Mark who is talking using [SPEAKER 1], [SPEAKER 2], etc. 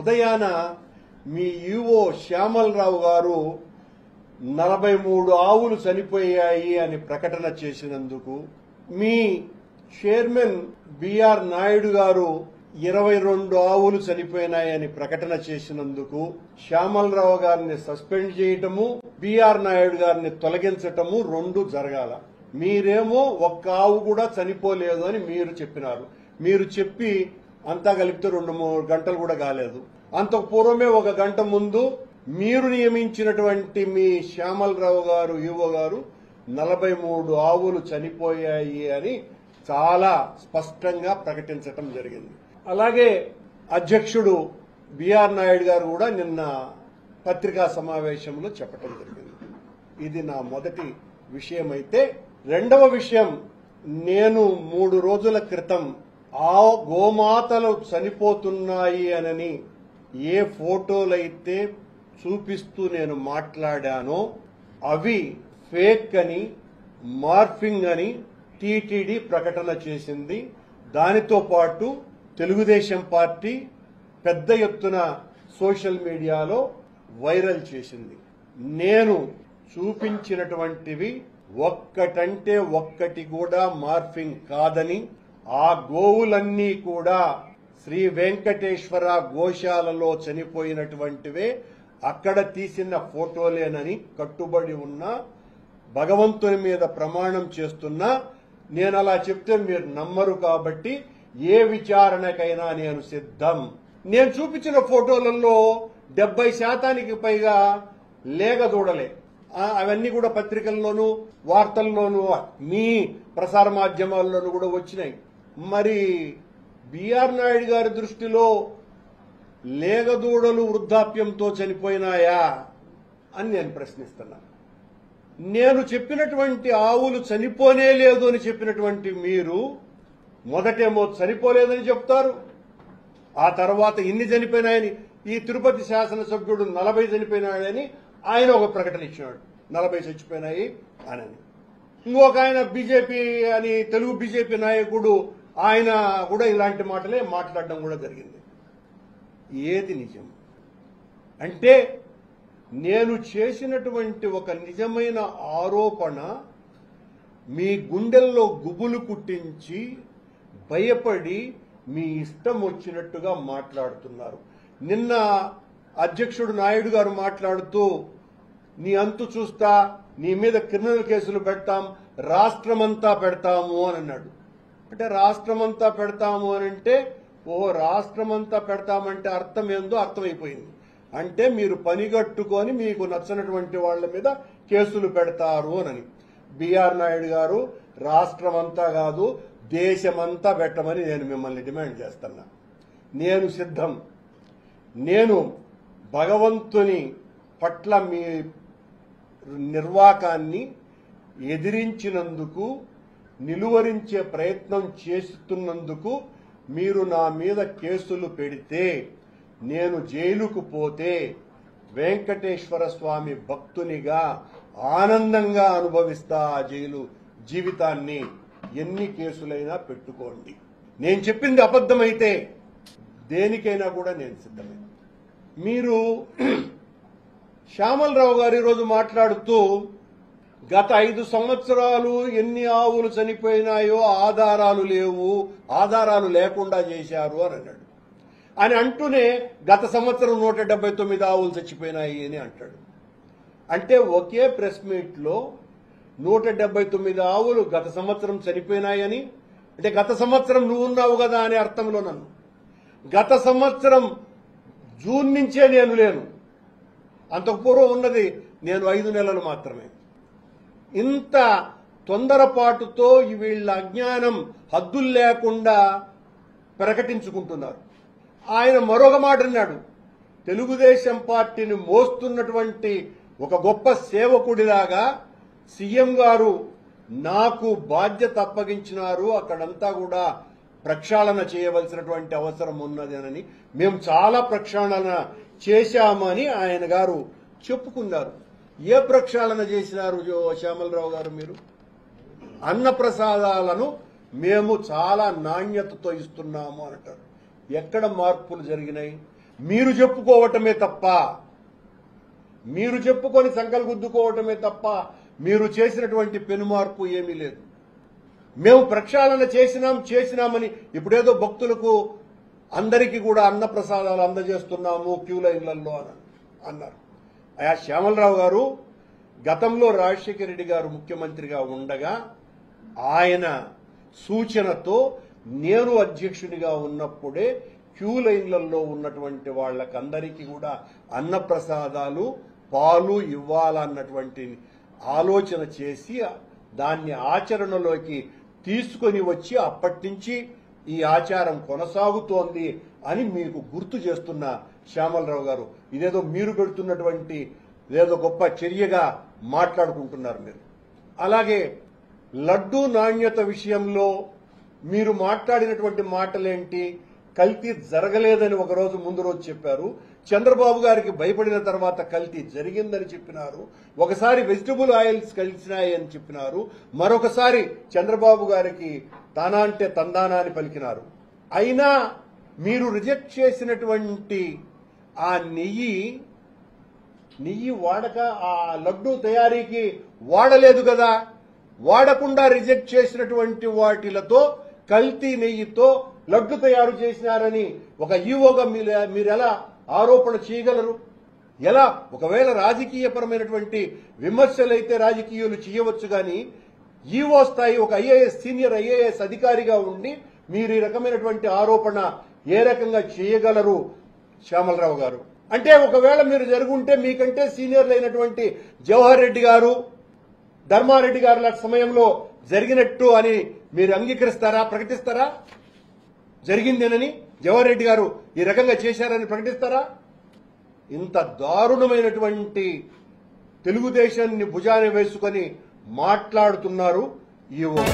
[SPEAKER 1] ఉదయాన మీ ఈవో శ్యామలరావు గారు 43 ఆవులు చనిపోయాయి అని ప్రకటన చేసినందుకు, మీ చైర్మన్ బిఆర్ నాయుడు గారు 22 ఆవులు చనిపోయినాయని ప్రకటన చేసినందుకు శ్యామలరావు గారిని సస్పెండ్ చేయటము, బిఆర్ నాయుడు గారిని తొలగించటము రెండు జరగాల. మీరేమో ఒక్క ఆవు కూడా చనిపోలేదు అని మీరు చెప్పినారు. మీరు చెప్పి అంతా కలిపితే 2-3 గంటలు కూడా కాలేదు. అంతకు పూర్వమే 1 గంట ముందు మీరు నియమించినటువంటి మీ శ్యామలరావు గారు ఈవో గారు 43 ఆవులు చనిపోయాయి అని చాలా స్పష్టంగా ప్రకటించటం జరిగింది. అలాగే అధ్యక్షుడు బిఆర్ నాయుడు గారు కూడా నిన్న పత్రికా సమావేశంలో చెప్పటం జరిగింది. ఇది నా మొదటి విషయం. అయితే రెండవ విషయం, నేను 3 రోజుల క్రితం ఆ గోమాతలు చనిపోతున్నాయి అనని ఏ ఫోటోలైతే చూపిస్తూ నేను మాట్లాడానో అవి ఫేక్ అని, మార్ఫింగ్ అని టీటీడీ ప్రకటన చేసింది. దానితో పాటు తెలుగుదేశం పార్టీ పెద్ద ఎత్తున సోషల్ మీడియాలో వైరల్ చేసింది. నేను చూపించినటువంటివి ఒక్కటంటే ఒక్కటి కూడా మార్ఫింగ్ కాదని, ఆ గోవులన్నీ కూడా శ్రీ వెంకటేశ్వర గోశాలలో చనిపోయినటువంటివే, అక్కడ తీసిన ఫోటోలేనని కట్టుబడి ఉన్న, భగవంతుని మీద ప్రమాణం చేస్తున్నా, నేను అలా చెప్తే మీరు నమ్మరు కాబట్టి ఏ విచారణకైనా నేను సిద్ధం. నేను చూపించిన ఫోటోలలో 70% పైగా లేగదూడలే. అవన్నీ కూడా పత్రికల్లోనూ వార్తల్లోనూ మీ ప్రసార మాధ్యమాల్లోనూ కూడా వచ్చినాయి. మరి బిఆర్ నాయుడు గారి దృష్టిలో లేగదూడలు వృద్ధాప్యంతో చనిపోయినాయా అని నేను ప్రశ్నిస్తున్నా. నేను చెప్పినటువంటి ఆవులు చనిపోనే లేదు అని చెప్పినటువంటి మీరు మొదటేమో చనిపోలేదని చెప్తారు, ఆ తర్వాత ఇన్ని చనిపోయినాయని, ఈ తిరుపతి శాసనసభ్యుడు 40 చనిపోయినాడని ఆయన ఒక ప్రకటన ఇచ్చినాడు, 40 చచ్చిపోయినాయి అని. ఇంకొక ఆయన బీజేపీ అని, తెలుగు బీజేపీ నాయకుడు, ఆయన కూడా ఇలాంటి మాటలే మాట్లాడడం కూడా జరిగింది. ఏది నిజం? అంటే నేను చేసినటువంటి ఒక నిజమైన ఆరోపణ మీ గుండెల్లో గుబులు కుట్టించి భయపడి మీ ఇష్టం వచ్చినట్టుగా మాట్లాడుతున్నారు. నిన్న అధ్యక్షుడు నాయుడు గారు మాట్లాడుతూ, నీ అంతు చూస్తా, నీ మీద క్రిమినల్ కేసులు పెడతాం, రాష్ట్రమంతా పెడతాము అని అన్నాడు. అంటే రాష్ట్రమంతా పెడతాము అని అంటే, ఓహో రాష్ట్రమంతా పెడతామంటే అర్థం ఏందో అర్థమైపోయింది. అంటే మీరు పనిగట్టుకొని మీకు నచ్చనటువంటి వాళ్ల మీద కేసులు పెడతారు అని. బిఆర్ నాయుడు గారు, రాష్ట్రమంతా కాదు దేశమంతా పెట్టమని నేను మిమ్మల్ని డిమాండ్ చేస్తున్నా. నేను సిద్ధం. నేను భగవంతుని పట్ల మీ నిర్వాకాన్ని ఎదిరించినందుకు, నిలువరించే ప్రయత్నం చేస్తున్నందుకు మీరు నా మీద కేసులు పెడితే, నేను జైలుకు పోతే వెంకటేశ్వర స్వామి భక్తునిగా ఆనందంగా అనుభవిస్తా ఆ జైలు జీవితాన్ని. ఎన్ని కేసులైనా పెట్టుకోండి. నేను చెప్పింది అబద్ధమైతే దేనికైనా కూడా నేను సిద్ధమే. మీరు శ్యామలరావు గారు ఈరోజు మాట్లాడుతూ గత 5 సంవత్సరాలు ఎన్ని ఆవులు చనిపోయినాయో ఆధారాలు లేవు, ఆధారాలు లేకుండా చేశారు అని అన్నాడు. అని అంటూనే గత సంవత్సరం 179 ఆవులు చచ్చిపోయినాయి అని అంటాడు. అంటే ఒకే ప్రెస్ మీట్ లో 179 ఆవులు గత సంవత్సరం చనిపోయినాయని, అంటే గత సంవత్సరం నువ్వు ఉన్నావు కదా అనే అర్థంలో నన్ను, గత సంవత్సరం జూన్ నుంచే నేను లేను, అంతకు పూర్వం ఉన్నది నేను 5 నెలలు మాత్రమే. ఇంత తొందరపాటుతో వీళ్ళ అజ్ఞానం హద్దులు లేకుండా ప్రకటించుకుంటున్నారు. ఆయన మరొక మాట అన్నాడు, తెలుగుదేశం పార్టీని మోస్తున్నటువంటి ఒక గొప్ప సేవకుడిలాగా సీఎం గారు నాకు బాధ్యత అప్పగించినారు, అక్కడంతా కూడా ప్రక్షాళన చేయవలసినటువంటి అవసరం ఉన్నది అని. మేము చాలా ప్రక్షాళన చేశామని ఆయన గారు చెప్పుకున్నారు. ఏ ప్రక్షాళన చేసినారు శ్యామలరావు గారు? మీరు అన్నప్రసాదాలను మేము చాలా నాణ్యతతో ఇస్తున్నాము అంటారు. ఎక్కడ మార్పులు జరిగినాయి? మీరు చెప్పుకోవటమే తప్ప, మీరు చెప్పుకొని సంకలు గుద్దుకోవటమే తప్ప మీరు చేసినటువంటి పెనుమార్పు ఏమీ లేదు. మేము ప్రక్షాళన చేసినామని ఇప్పుడేదో భక్తులకు అందరికీ కూడా అన్న ప్రసాదాలు అందజేస్తున్నాము క్యూ లైన్లలో అన్నారు. అయా శ్యామలరావు గారు, గతంలో రాజశేఖర రెడ్డి గారు ముఖ్యమంత్రిగా ఉండగా ఆయన సూచనతో నేను అధ్యక్షునిగా ఉన్నప్పుడే క్యూ లైన్లలో ఉన్నటువంటి వాళ్ళకందరికీ కూడా అన్న ప్రసాదాలు పాలు ఇవ్వాలన్నటువంటి ఆలోచన చేసి దాన్ని ఆచరణలోకి తీసుకొని వచ్చి అప్పటి నుంచి ఈ ఆచారం కొనసాగుతోంది అని మీకు గుర్తు చేస్తున్న శ్యామలరావు గారు, ఇదేదో మీరు పెడుతున్నటువంటి ఏదో గొప్ప చర్యగా మాట్లాడుకుంటున్నారు మీరు. అలాగే లడ్డూ నాణ్యత విషయంలో మీరు మాట్లాడినటువంటి మాటలేంటి? కల్తీ జరగలేదని ఒకరోజు ముందు రోజు చెప్పారు. చంద్రబాబు గారికి భయపడిన తర్వాత కల్తీ జరిగిందని చెప్పినారు. ఒకసారి వెజిటబుల్ ఆయిల్స్ కలిసినాయి అని చెప్పినారు. మరొకసారి చంద్రబాబు గారికి తానా అంటే తందానా అని పలికినారు. అయినా మీరు రిజెక్ట్ చేసినటువంటి ఆ నెయ్యి వాడక ఆ లడ్డూ తయారీకి వాడలేదు కదా. వాడకుండా రిజెక్ట్ చేసినటువంటి వాటిలతో కల్తీ నెయ్యితో లడ్డు తయారు చేసినారని ఒక ఈవోగా మీరు ఎలా ఆరోపణ చేయగలరు? ఎలా? ఒకవేళ రాజకీయపరమైనటువంటి విమర్శలైతే రాజకీయాలు చేయవచ్చు, కానీ ఈవో స్థాయి ఒక సీనియర్ ఐఏఎస్ అధికారిగా ఉండి మీరు ఈ రకమైనటువంటి ఆరోపణ ఏ రకంగా చేయగలరు శ్యామలరావు గారు? అంటే ఒకవేళ మీరు జరుగుంటే మీకంటే సీనియర్లు అయినటువంటి జవహర్ రెడ్డి గారు, ధర్మారెడ్డి గారుల సమయంలో జరిగినట్టు అని మీరు అంగీకరిస్తారా, ప్రకటిస్తారా? జరిగిందేనని జవహర్ రెడ్డి గారు ఈ రకంగా చేశారని ప్రకటిస్తారా? ఇంత దారుణమైనటువంటి తెలుగుదేశాన్ని భుజాన వేసుకొని మాట్లాడుతున్నారు ఈవో.